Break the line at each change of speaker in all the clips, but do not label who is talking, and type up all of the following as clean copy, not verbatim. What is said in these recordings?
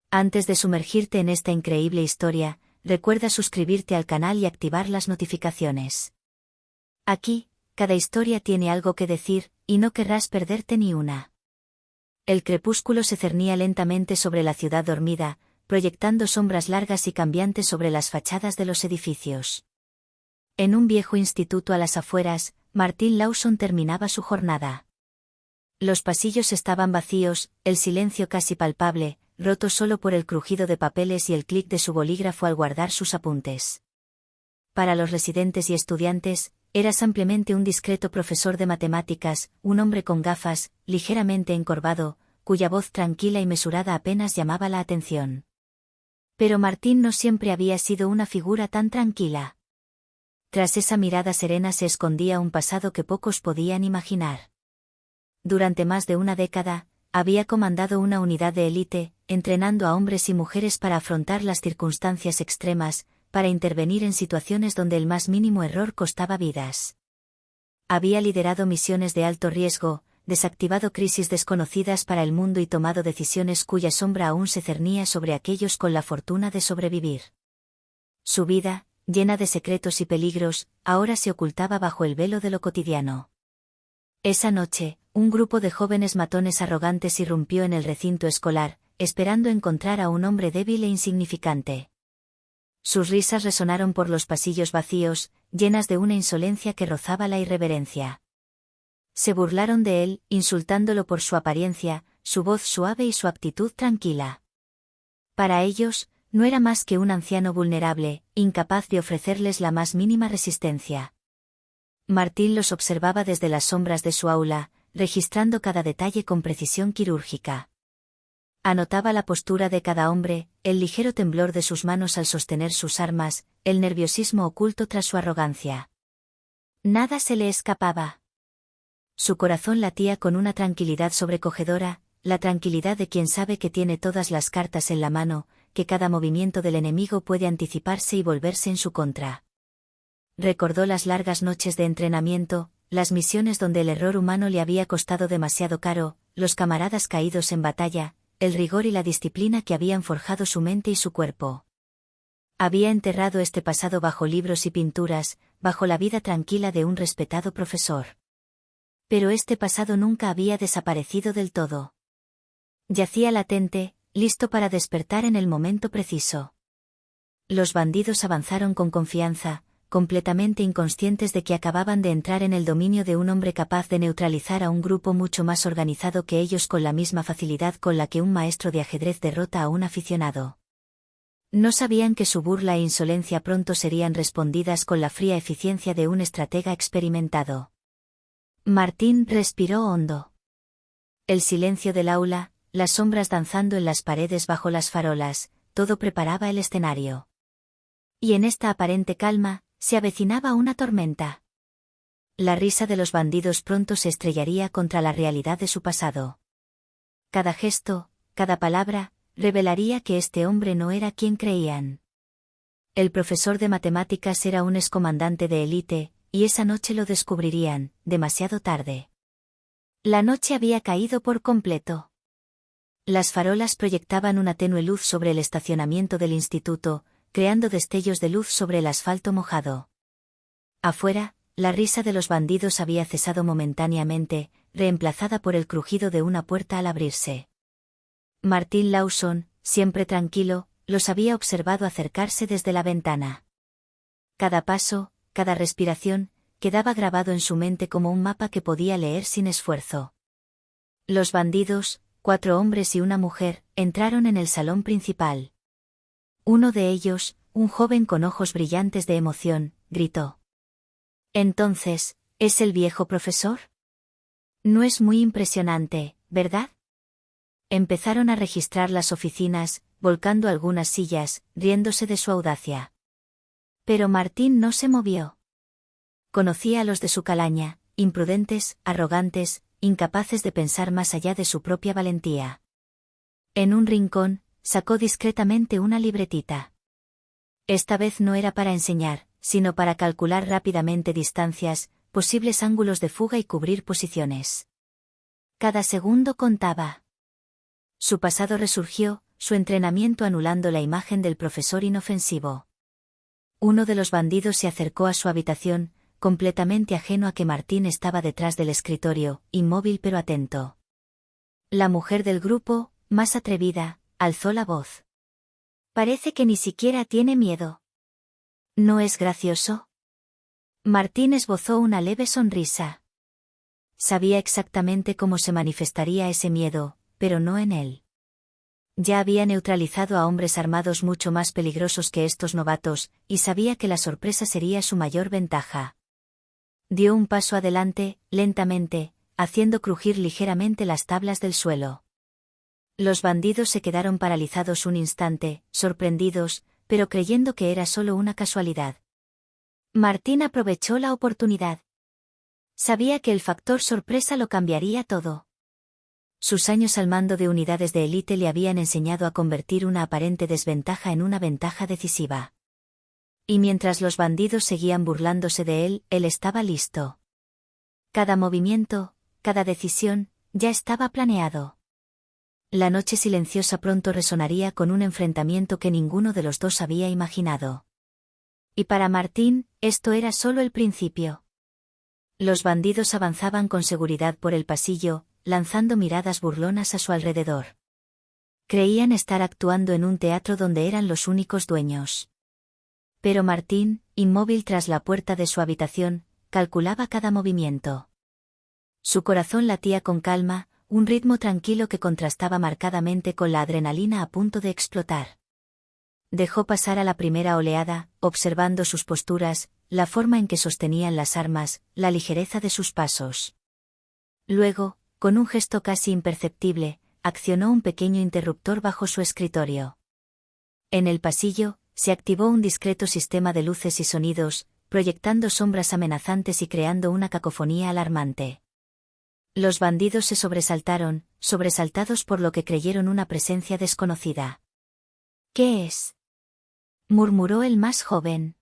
Antes de sumergirte en esta increíble historia, recuerda suscribirte al canal y activar las notificaciones. Aquí, cada historia tiene algo que decir, y no querrás perderte ni una. El crepúsculo se cernía lentamente sobre la ciudad dormida, proyectando sombras largas y cambiantes sobre las fachadas de los edificios. En un viejo instituto a las afueras, Martin Lawson terminaba su jornada. Los pasillos estaban vacíos, el silencio casi palpable, roto solo por el crujido de papeles y el clic de su bolígrafo al guardar sus apuntes. Para los residentes y estudiantes, era simplemente un discreto profesor de matemáticas, un hombre con gafas, ligeramente encorvado, cuya voz tranquila y mesurada apenas llamaba la atención. Pero Martin no siempre había sido una figura tan tranquila. Tras esa mirada serena se escondía un pasado que pocos podían imaginar. Durante más de una década, había comandado una unidad de élite, entrenando a hombres y mujeres para afrontar las circunstancias extremas, para intervenir en situaciones donde el más mínimo error costaba vidas. Había liderado misiones de alto riesgo, desactivado crisis desconocidas para el mundo y tomado decisiones cuya sombra aún se cernía sobre aquellos con la fortuna de sobrevivir. Su vida, llena de secretos y peligros, ahora se ocultaba bajo el velo de lo cotidiano. Esa noche, un grupo de jóvenes matones arrogantes irrumpió en el recinto escolar, esperando encontrar a un hombre débil e insignificante. Sus risas resonaron por los pasillos vacíos, llenas de una insolencia que rozaba la irreverencia. Se burlaron de él, insultándolo por su apariencia, su voz suave y su actitud tranquila. Para ellos, no era más que un anciano vulnerable, incapaz de ofrecerles la más mínima resistencia. Martin los observaba desde las sombras de su aula, registrando cada detalle con precisión quirúrgica. Anotaba la postura de cada hombre, el ligero temblor de sus manos al sostener sus armas, el nerviosismo oculto tras su arrogancia. Nada se le escapaba. Su corazón latía con una tranquilidad sobrecogedora, la tranquilidad de quien sabe que tiene todas las cartas en la mano, que cada movimiento del enemigo puede anticiparse y volverse en su contra. Recordó las largas noches de entrenamiento, las misiones donde el error humano le había costado demasiado caro, los camaradas caídos en batalla, el rigor y la disciplina que habían forjado su mente y su cuerpo. Había enterrado este pasado bajo libros y pinturas, bajo la vida tranquila de un respetado profesor. Pero este pasado nunca había desaparecido del todo. Yacía latente, listo para despertar en el momento preciso. Los bandidos avanzaron con confianza, completamente inconscientes de que acababan de entrar en el dominio de un hombre capaz de neutralizar a un grupo mucho más organizado que ellos con la misma facilidad con la que un maestro de ajedrez derrota a un aficionado. No sabían que su burla e insolencia pronto serían respondidas con la fría eficiencia de un estratega experimentado. Martin respiró hondo. El silencio del aula, las sombras danzando en las paredes bajo las farolas, todo preparaba el escenario. Y en esta aparente calma, se avecinaba una tormenta. La risa de los bandidos pronto se estrellaría contra la realidad de su pasado. Cada gesto, cada palabra, revelaría que este hombre no era quien creían. El profesor de matemáticas era un excomandante de élite, y esa noche lo descubrirían, demasiado tarde. La noche había caído por completo. Las farolas proyectaban una tenue luz sobre el estacionamiento del instituto, creando destellos de luz sobre el asfalto mojado. Afuera, la risa de los bandidos había cesado momentáneamente, reemplazada por el crujido de una puerta al abrirse. Martin Lawson, siempre tranquilo, los había observado acercarse desde la ventana. Cada paso, cada respiración, quedaba grabado en su mente como un mapa que podía leer sin esfuerzo. Los bandidos, 4 hombres y una mujer, entraron en el salón principal. Uno de ellos, un joven con ojos brillantes de emoción, gritó. «Entonces, ¿es el viejo profesor? No es muy impresionante, ¿verdad?» Empezaron a registrar las oficinas, volcando algunas sillas, riéndose de su audacia. Pero Martin no se movió. Conocía a los de su calaña, imprudentes, arrogantes, incapaces de pensar más allá de su propia valentía. En un rincón, sacó discretamente una libretita. Esta vez no era para enseñar, sino para calcular rápidamente distancias, posibles ángulos de fuga y cubrir posiciones. Cada segundo contaba. Su pasado resurgió, su entrenamiento anulando la imagen del profesor inofensivo. Uno de los bandidos se acercó a su habitación, completamente ajeno a que Martín estaba detrás del escritorio, inmóvil pero atento. La mujer del grupo, más atrevida, alzó la voz. Parece que ni siquiera tiene miedo. ¿No es gracioso? Martín esbozó una leve sonrisa. Sabía exactamente cómo se manifestaría ese miedo, pero no en él. Ya había neutralizado a hombres armados mucho más peligrosos que estos novatos, y sabía que la sorpresa sería su mayor ventaja. Dio un paso adelante, lentamente, haciendo crujir ligeramente las tablas del suelo. Los bandidos se quedaron paralizados un instante, sorprendidos, pero creyendo que era solo una casualidad. Martín aprovechó la oportunidad. Sabía que el factor sorpresa lo cambiaría todo. Sus años al mando de unidades de élite le habían enseñado a convertir una aparente desventaja en una ventaja decisiva. Y mientras los bandidos seguían burlándose de él, él estaba listo. Cada movimiento, cada decisión, ya estaba planeado. La noche silenciosa pronto resonaría con un enfrentamiento que ninguno de los dos había imaginado. Y para Martín, esto era solo el principio. Los bandidos avanzaban con seguridad por el pasillo, lanzando miradas burlonas a su alrededor. Creían estar actuando en un teatro donde eran los únicos dueños. Pero Martín, inmóvil tras la puerta de su habitación, calculaba cada movimiento. Su corazón latía con calma, un ritmo tranquilo que contrastaba marcadamente con la adrenalina a punto de explotar. Dejó pasar a la primera oleada, observando sus posturas, la forma en que sostenían las armas, la ligereza de sus pasos. Luego, con un gesto casi imperceptible, accionó un pequeño interruptor bajo su escritorio. En el pasillo, se activó un discreto sistema de luces y sonidos, proyectando sombras amenazantes y creando una cacofonía alarmante. Los bandidos se sobresaltaron, sobresaltados por lo que creyeron una presencia desconocida. ¿Qué es?, murmuró el más joven.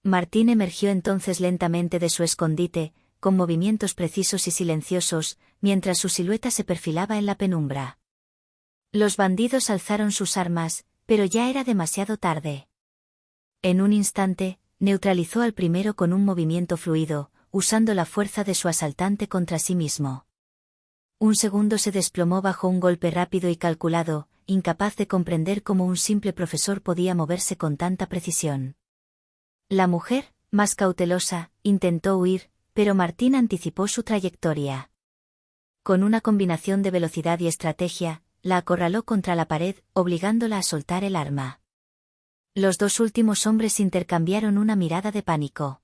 Martín emergió entonces lentamente de su escondite, con movimientos precisos y silenciosos, mientras su silueta se perfilaba en la penumbra. Los bandidos alzaron sus armas, pero ya era demasiado tarde. En un instante, neutralizó al primero con un movimiento fluido, usando la fuerza de su asaltante contra sí mismo. Un segundo se desplomó bajo un golpe rápido y calculado, incapaz de comprender cómo un simple profesor podía moverse con tanta precisión. La mujer, más cautelosa, intentó huir, pero Martín anticipó su trayectoria. Con una combinación de velocidad y estrategia, la acorraló contra la pared, obligándola a soltar el arma. Los dos últimos hombres intercambiaron una mirada de pánico.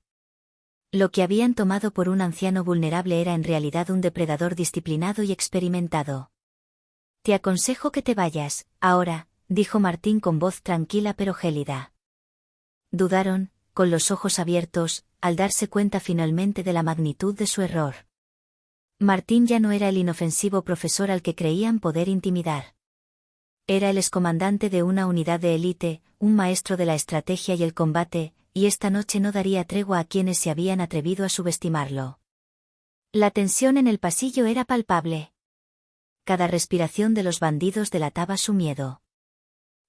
Lo que habían tomado por un anciano vulnerable era en realidad un depredador disciplinado y experimentado. Te aconsejo que te vayas, ahora, dijo Martín con voz tranquila pero gélida. Dudaron, con los ojos abiertos, al darse cuenta finalmente de la magnitud de su error. Martín ya no era el inofensivo profesor al que creían poder intimidar. Era el excomandante de una unidad de élite, un maestro de la estrategia y el combate, y esta noche no daría tregua a quienes se habían atrevido a subestimarlo. La tensión en el pasillo era palpable. Cada respiración de los bandidos delataba su miedo.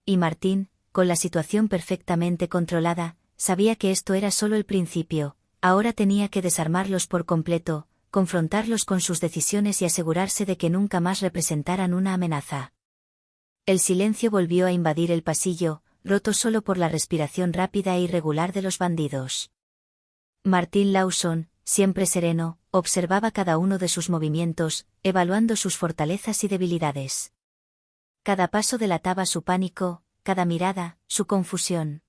Y Martín, con la situación perfectamente controlada, sabía que esto era solo el principio, ahora tenía que desarmarlos por completo, confrontarlos con sus decisiones y asegurarse de que nunca más representaran una amenaza. El silencio volvió a invadir el pasillo, roto solo por la respiración rápida e irregular de los bandidos. Martín Lawson, siempre sereno, observaba cada uno de sus movimientos, evaluando sus fortalezas y debilidades. Cada paso delataba su pánico, cada mirada, su confusión.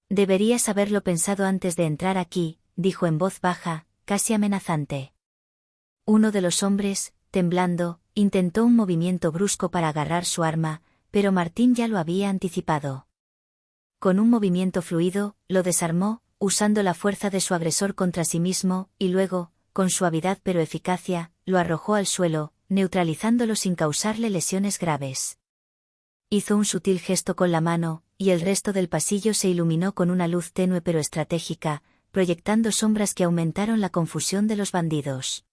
Deberías haberlo pensado antes de entrar aquí, dijo en voz baja, casi amenazante. Uno de los hombres, temblando, intentó un movimiento brusco para agarrar su arma, pero Martín ya lo había anticipado. Con un movimiento fluido, lo desarmó, usando la fuerza de su agresor contra sí mismo, y luego, con suavidad pero eficacia, lo arrojó al suelo, neutralizándolo sin causarle lesiones graves. Hizo un sutil gesto con la mano, y el resto del pasillo se iluminó con una luz tenue pero estratégica, proyectando sombras que aumentaron la confusión de los bandidos.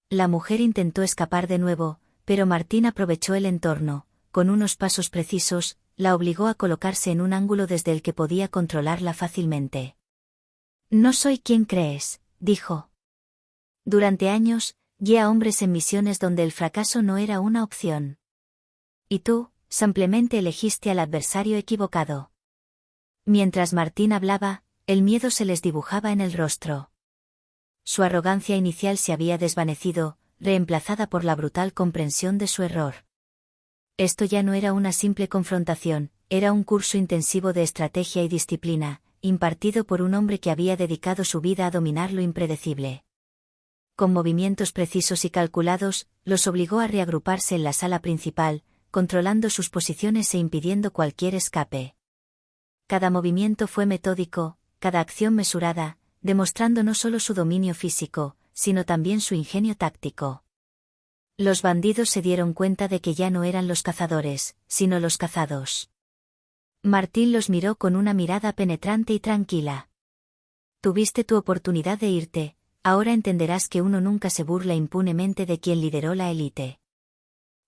La mujer intentó escapar de nuevo, pero Martín aprovechó el entorno, con unos pasos precisos, la obligó a colocarse en un ángulo desde el que podía controlarla fácilmente. «No soy quien crees», dijo. «Durante años, guié a hombres en misiones donde el fracaso no era una opción. Y tú, simplemente elegiste al adversario equivocado». Mientras Martín hablaba, el miedo se les dibujaba en el rostro. Su arrogancia inicial se había desvanecido, reemplazada por la brutal comprensión de su error. Esto ya no era una simple confrontación, era un curso intensivo de estrategia y disciplina, impartido por un hombre que había dedicado su vida a dominar lo impredecible. Con movimientos precisos y calculados, los obligó a reagruparse en la sala principal, controlando sus posiciones e impidiendo cualquier escape. Cada movimiento fue metódico, cada acción mesurada, demostrando no solo su dominio físico, sino también su ingenio táctico. Los bandidos se dieron cuenta de que ya no eran los cazadores, sino los cazados. Martín los miró con una mirada penetrante y tranquila. «Tuviste tu oportunidad de irte, ahora entenderás que uno nunca se burla impunemente de quien lideró la élite».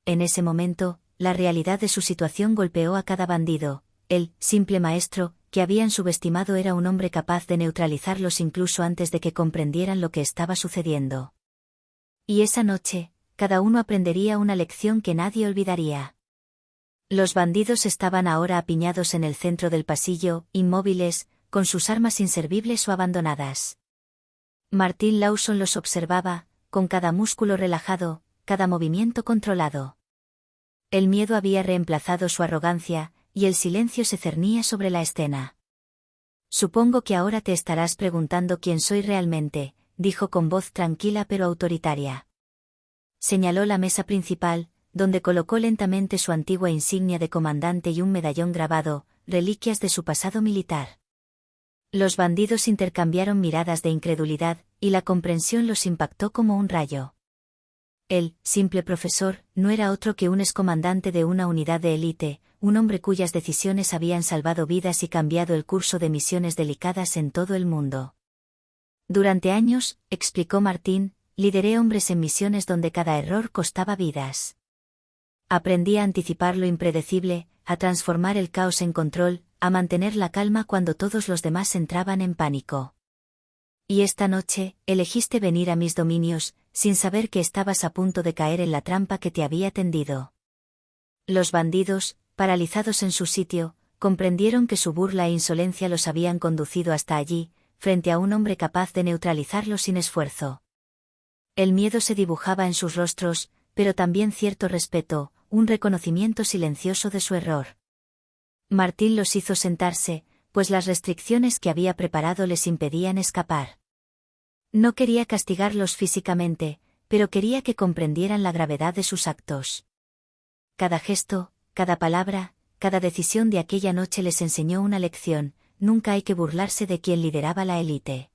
En ese momento, la realidad de su situación golpeó a cada bandido. El simple maestro, que habían subestimado, era un hombre capaz de neutralizarlos incluso antes de que comprendieran lo que estaba sucediendo. Y esa noche, cada uno aprendería una lección que nadie olvidaría. Los bandidos estaban ahora apiñados en el centro del pasillo, inmóviles, con sus armas inservibles o abandonadas. Martín Lawson los observaba, con cada músculo relajado, cada movimiento controlado. El miedo había reemplazado su arrogancia, y el silencio se cernía sobre la escena. «Supongo que ahora te estarás preguntando quién soy realmente», dijo con voz tranquila pero autoritaria. Señaló la mesa principal, donde colocó lentamente su antigua insignia de comandante y un medallón grabado, reliquias de su pasado militar. Los bandidos intercambiaron miradas de incredulidad, y la comprensión los impactó como un rayo. El simple profesor no era otro que un excomandante de una unidad de élite, un hombre cuyas decisiones habían salvado vidas y cambiado el curso de misiones delicadas en todo el mundo. «Durante años», explicó Martín, «lideré hombres en misiones donde cada error costaba vidas. Aprendí a anticipar lo impredecible, a transformar el caos en control, a mantener la calma cuando todos los demás entraban en pánico. Y esta noche, elegiste venir a mis dominios, sin saber que estabas a punto de caer en la trampa que te había tendido». Los bandidos, paralizados en su sitio, comprendieron que su burla e insolencia los habían conducido hasta allí, frente a un hombre capaz de neutralizarlos sin esfuerzo. El miedo se dibujaba en sus rostros, pero también cierto respeto, un reconocimiento silencioso de su error. Martín los hizo sentarse, pues las restricciones que había preparado les impedían escapar. No quería castigarlos físicamente, pero quería que comprendieran la gravedad de sus actos. Cada gesto, cada palabra, cada decisión de aquella noche les enseñó una lección: nunca hay que burlarse de quien lideraba la élite.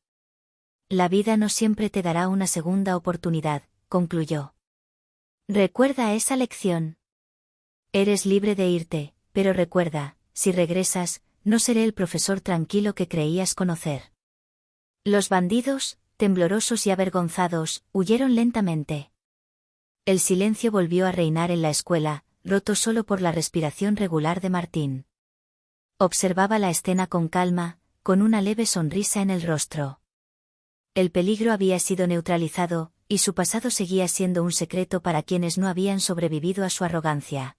«La vida no siempre te dará una segunda oportunidad», concluyó. «Recuerda esa lección. Eres libre de irte, pero recuerda, si regresas, no seré el profesor tranquilo que creías conocer». Los bandidos, temblorosos y avergonzados, huyeron lentamente. El silencio volvió a reinar en la escuela, roto solo por la respiración regular de Martín. Observaba la escena con calma, con una leve sonrisa en el rostro. El peligro había sido neutralizado, y su pasado seguía siendo un secreto para quienes no habían sobrevivido a su arrogancia.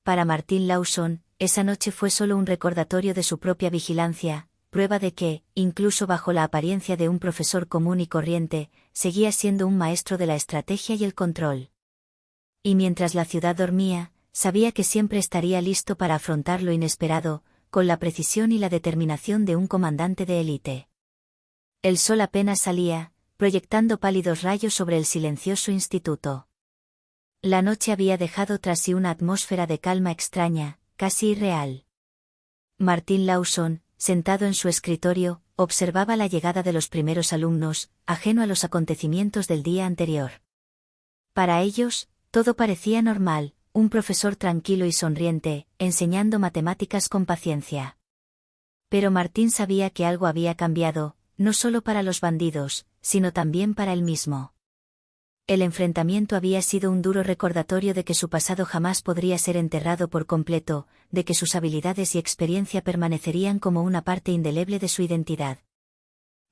Para Martín Lawson, esa noche fue solo un recordatorio de su propia vigilancia, prueba de que, incluso bajo la apariencia de un profesor común y corriente, seguía siendo un maestro de la estrategia y el control. Y mientras la ciudad dormía, sabía que siempre estaría listo para afrontar lo inesperado, con la precisión y la determinación de un comandante de élite. El sol apenas salía, proyectando pálidos rayos sobre el silencioso instituto. La noche había dejado tras sí una atmósfera de calma extraña, casi irreal. Martín Lawson, sentado en su escritorio, observaba la llegada de los primeros alumnos, ajeno a los acontecimientos del día anterior. Para ellos, todo parecía normal, un profesor tranquilo y sonriente, enseñando matemáticas con paciencia. Pero Martín sabía que algo había cambiado, no solo para los bandidos, sino también para él mismo. El enfrentamiento había sido un duro recordatorio de que su pasado jamás podría ser enterrado por completo, de que sus habilidades y experiencia permanecerían como una parte indeleble de su identidad.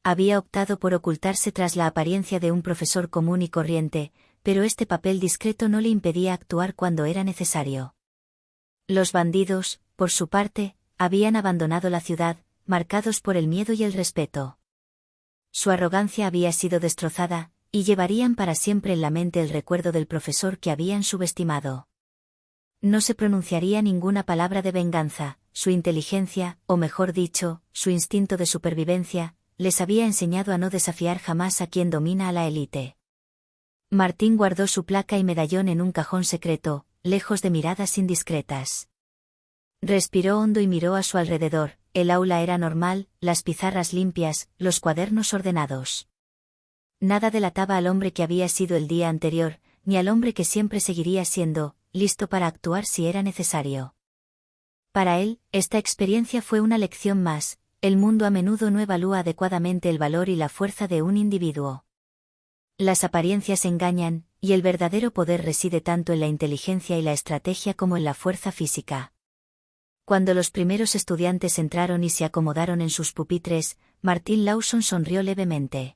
Había optado por ocultarse tras la apariencia de un profesor común y corriente, pero este papel discreto no le impedía actuar cuando era necesario. Los bandidos, por su parte, habían abandonado la ciudad, marcados por el miedo y el respeto. Su arrogancia había sido destrozada, y llevarían para siempre en la mente el recuerdo del profesor que habían subestimado. No se pronunciaría ninguna palabra de venganza, su inteligencia, o mejor dicho, su instinto de supervivencia, les había enseñado a no desafiar jamás a quien domina a la élite. Martín guardó su placa y medallón en un cajón secreto, lejos de miradas indiscretas. Respiró hondo y miró a su alrededor. El aula era normal, las pizarras limpias, los cuadernos ordenados. Nada delataba al hombre que había sido el día anterior, ni al hombre que siempre seguiría siendo, listo para actuar si era necesario. Para él, esta experiencia fue una lección más. El mundo a menudo no evalúa adecuadamente el valor y la fuerza de un individuo. Las apariencias engañan, y el verdadero poder reside tanto en la inteligencia y la estrategia como en la fuerza física. Cuando los primeros estudiantes entraron y se acomodaron en sus pupitres, Martín Lawson sonrió levemente.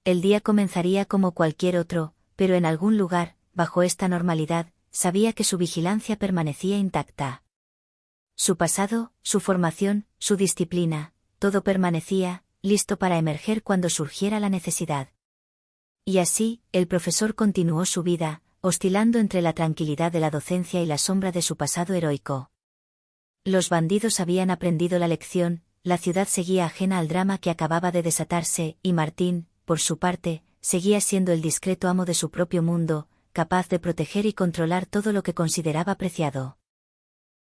El día comenzaría como cualquier otro, pero en algún lugar, bajo esta normalidad, sabía que su vigilancia permanecía intacta. Su pasado, su formación, su disciplina, todo permanecía, listo para emerger cuando surgiera la necesidad. Y así, el profesor continuó su vida, oscilando entre la tranquilidad de la docencia y la sombra de su pasado heroico. Los bandidos habían aprendido la lección, la ciudad seguía ajena al drama que acababa de desatarse, y Martín, por su parte, seguía siendo el discreto amo de su propio mundo, capaz de proteger y controlar todo lo que consideraba preciado.